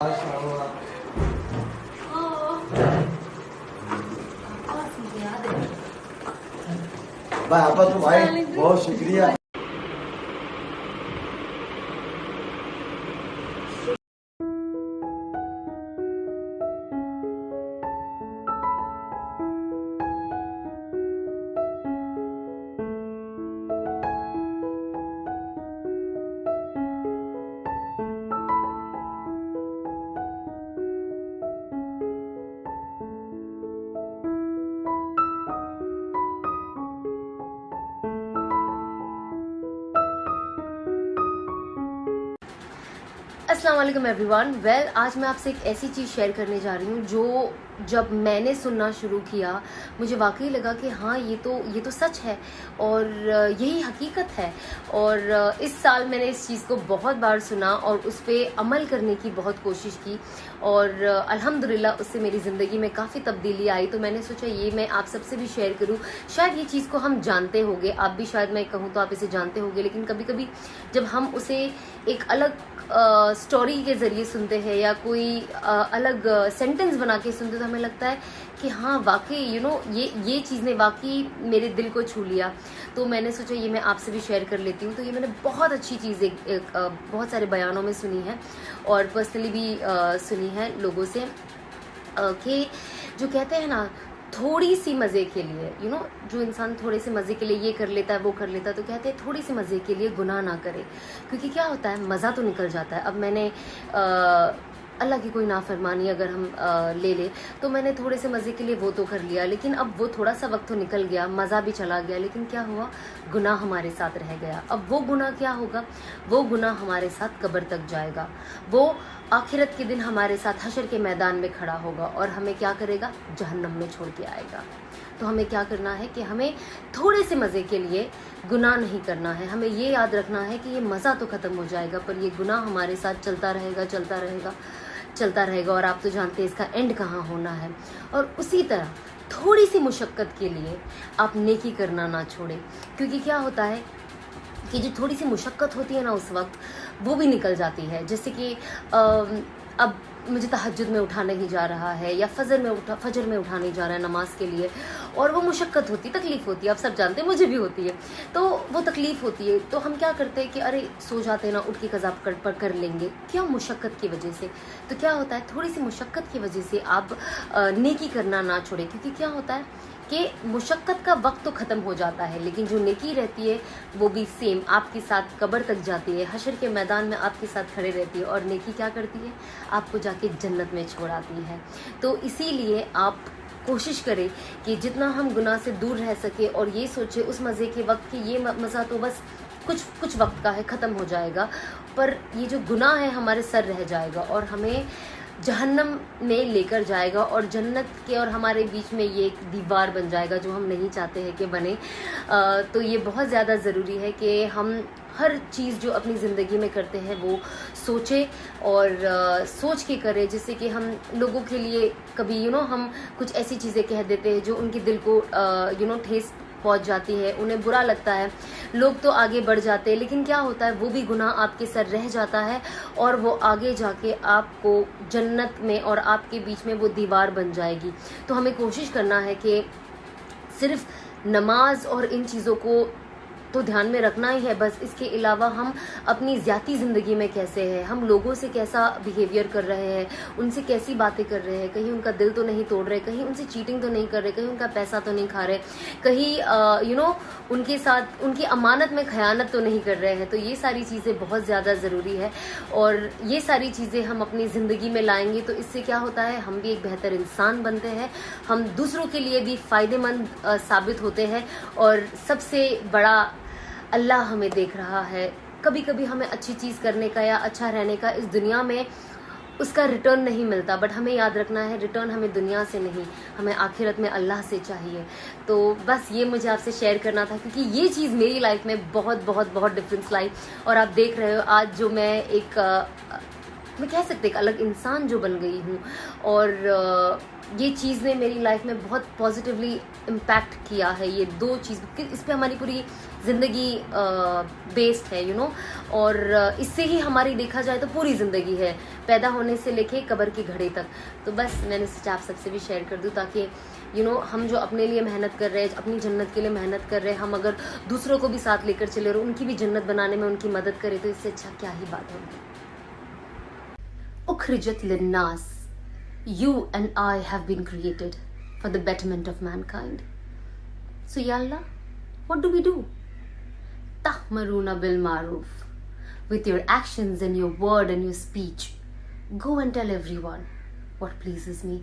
भाई आपा तो भाई बहुत शुक्रिया। अस्सलाम वालेकुम एवरीवन। आज मैं आपसे एक ऐसी चीज़ शेयर करने जा रही हूँ जो जब मैंने सुनना शुरू किया मुझे वाकई लगा कि हाँ ये तो सच है और यही हकीकत है। और इस साल मैंने इस चीज़ को बहुत बार सुना और उस पर अमल करने की बहुत कोशिश की और अल्हम्दुलिल्लाह उससे मेरी ज़िंदगी में काफ़ी तब्दीली आई। तो मैंने सोचा ये मैं आप सबसे भी शेयर करूँ। शायद ये चीज़ को हम जानते होंगे, आप भी शायद मैं कहूँ तो आप इसे जानते होंगे, लेकिन कभी कभी जब हम उसे एक अलग स्टोरी के ज़रिए सुनते हैं या कोई अलग सेंटेंस बना के सुनते तो हमें लगता है कि हाँ वाकई ये चीज़ ने वाकई मेरे दिल को छू लिया। तो मैंने सोचा ये मैं आपसे भी शेयर कर लेती हूँ। तो ये मैंने बहुत अच्छी चीज़ एक बहुत सारे बयानों में सुनी है और पर्सनली भी सुनी है लोगों से कि जो कहते हैं ना थोड़ी सी मज़े के लिए जो इंसान थोड़े से मज़े के लिए ये कर लेता है वो कर लेता है, तो कहते हैं थोड़ी सी मज़े के लिए गुनाह ना करे, क्योंकि क्या होता है मज़ा तो निकल जाता है। अब मैंने अल्लाह की कोई नाफरमानी अगर हम ले ले तो मैंने थोड़े से मज़े के लिए वो तो कर लिया, लेकिन अब वो थोड़ा सा वक्त तो निकल गया, मज़ा भी चला गया, लेकिन क्या हुआ गुनाह हमारे साथ रह गया। अब वो गुनाह क्या होगा? वो गुनाह हमारे साथ कब्र तक जाएगा, वो आखिरत के दिन हमारे साथ हशर के मैदान में खड़ा होगा और हमें क्या करेगा? जहन्नम में छोड़ के आएगा। तो हमें क्या करना है कि हमें थोड़े से मज़े के लिए गुनाह नहीं करना है। हमें ये याद रखना है कि ये मज़ा तो ख़त्म हो जाएगा पर ये गुनाह हमारे साथ चलता रहेगा चलता रहेगा चलता रहेगा, और आप तो जानते हैं इसका एंड कहाँ होना है। और उसी तरह थोड़ी सी मुशक्क़त के लिए आप नेकी करना ना छोड़ें, क्योंकि क्या होता है कि जो थोड़ी सी मुशक्क़त होती है ना उस वक्त वो भी निकल जाती है। जैसे कि अब मुझे तहज्जुद में उठा नहीं जा रहा है या फजर में उठा नहीं जा रहा है नमाज के लिए, और वो मुशक्क़त होती, तकलीफ़ होती है, आप सब जानते हैं, मुझे भी होती है। तो वो तकलीफ़ होती है तो हम क्या करते हैं कि अरे सो जाते हैं ना, उठ के कज़ा कर लेंगे, क्या मुशक्क़त की वजह से। तो क्या होता है थोड़ी सी मुशक्क़त की वजह से आप नेकी करना ना छोड़ें, क्योंकि क्या होता है कि मुशक्क़त का वक्त तो ख़त्म हो जाता है लेकिन जो नेकी रहती है वो भी सेम आपके साथ कब्र तक जाती है, हशर के मैदान में आपके साथ खड़े रहती है। और नेकी क्या करती है? आपको जाके जन्नत में छोड़ आती है। तो इसीलिए आप कोशिश करें कि जितना हम गुनाह से दूर रह सके और ये सोचे उस मज़े के वक्त कि ये मज़ा तो बस कुछ वक्त का है, ख़त्म हो जाएगा, पर ये जो गुनाह है हमारे सर रह जाएगा और हमें जहन्नम में लेकर जाएगा और जन्नत के और हमारे बीच में ये एक दीवार बन जाएगा जो हम नहीं चाहते हैं कि बने। तो ये बहुत ज़्यादा ज़रूरी है कि हम हर चीज़ जो अपनी ज़िंदगी में करते हैं वो सोचें और सोच के करें, जिससे कि हम लोगों के लिए कभी हम कुछ ऐसी चीज़ें कह देते हैं जो उनके दिल को ठेस पहुंच जाती है, उन्हें बुरा लगता है, लोग तो आगे बढ़ जाते हैं, लेकिन क्या होता है वो भी गुनाह आपके सर रह जाता है और वो आगे जाके आपको जन्नत में और आपके बीच में वो दीवार बन जाएगी। तो हमें कोशिश करना है कि सिर्फ नमाज और इन चीज़ों को तो ध्यान में रखना ही है, बस इसके अलावा हम अपनी ज़ाती ज़िंदगी में कैसे हैं, हम लोगों से कैसा बिहेवियर कर रहे हैं, उनसे कैसी बातें कर रहे हैं, कहीं उनका दिल तो नहीं तोड़ रहे, कहीं उनसे चीटिंग तो नहीं कर रहे, कहीं उनका पैसा तो नहीं खा रहे, कहीं उनके साथ उनकी अमानत में खयानत तो नहीं कर रहे हैं। तो ये सारी चीज़ें बहुत ज़्यादा ज़रूरी है और ये सारी चीज़ें हम अपनी ज़िंदगी में लाएंगे तो इससे क्या होता है हम भी एक बेहतर इंसान बनते हैं, हम दूसरों के लिए भी फ़ायदेमंद साबित होते हैं। और सबसे बड़ा अल्लाह हमें देख रहा है। कभी कभी हमें अच्छी चीज़ करने का या अच्छा रहने का इस दुनिया में उसका रिटर्न नहीं मिलता, बट हमें याद रखना है रिटर्न हमें दुनिया से नहीं, हमें आखिरत में अल्लाह से चाहिए। तो बस ये मुझे आपसे शेयर करना था क्योंकि ये चीज़ मेरी लाइफ में बहुत बहुत बहुत डिफरेंस लाई। और आप देख रहे हो आज जो मैं कह सकते एक अलग इंसान जो बन गई हूँ और ये चीज़ ने मेरी लाइफ में बहुत पॉजिटिवली इम्पैक्ट किया है, ये दो चीज़, इस पे हमारी पूरी ज़िंदगी बेस्ड है, यू नो। और इससे ही हमारी देखा जाए तो पूरी ज़िंदगी है, पैदा होने से लेके कब्र की घड़ी तक। तो बस मैंने सोचा आप सबसे भी शेयर कर दूँ, ताकि यू नो हम जो अपने लिए मेहनत कर रहे हैं, अपनी जन्नत के लिए मेहनत कर रहे हैं, हम अगर दूसरों को भी साथ लेकर चले और उनकी भी जन्नत बनाने में उनकी मदद करें, तो इससे अच्छा क्या ही बात होगी। उखरिजत लिन्नास, you and I have been created for the betterment of mankind. So ya Allah, what do we do? Tahmaruna bil maruf. With your actions and your word and your speech, go and tell everyone what pleases me.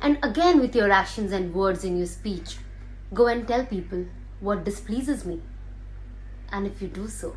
And again with your actions and words and your speech, go and tell people what displeases me. And if you do so,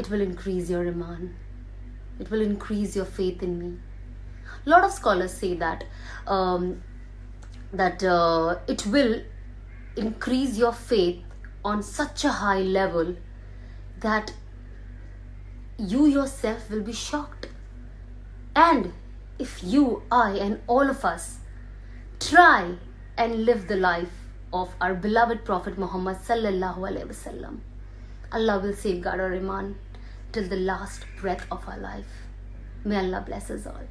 it will increase your iman. It will increase your faith in me. A lot of scholars say that it will increase your faith on such a high level that you yourself will be shocked. And if you, I, and all of us try and live the life of our beloved Prophet Muhammad sallallahu alaihi wasallam, Allah will safeguard our iman till the last breath of our life. May Allah bless us all.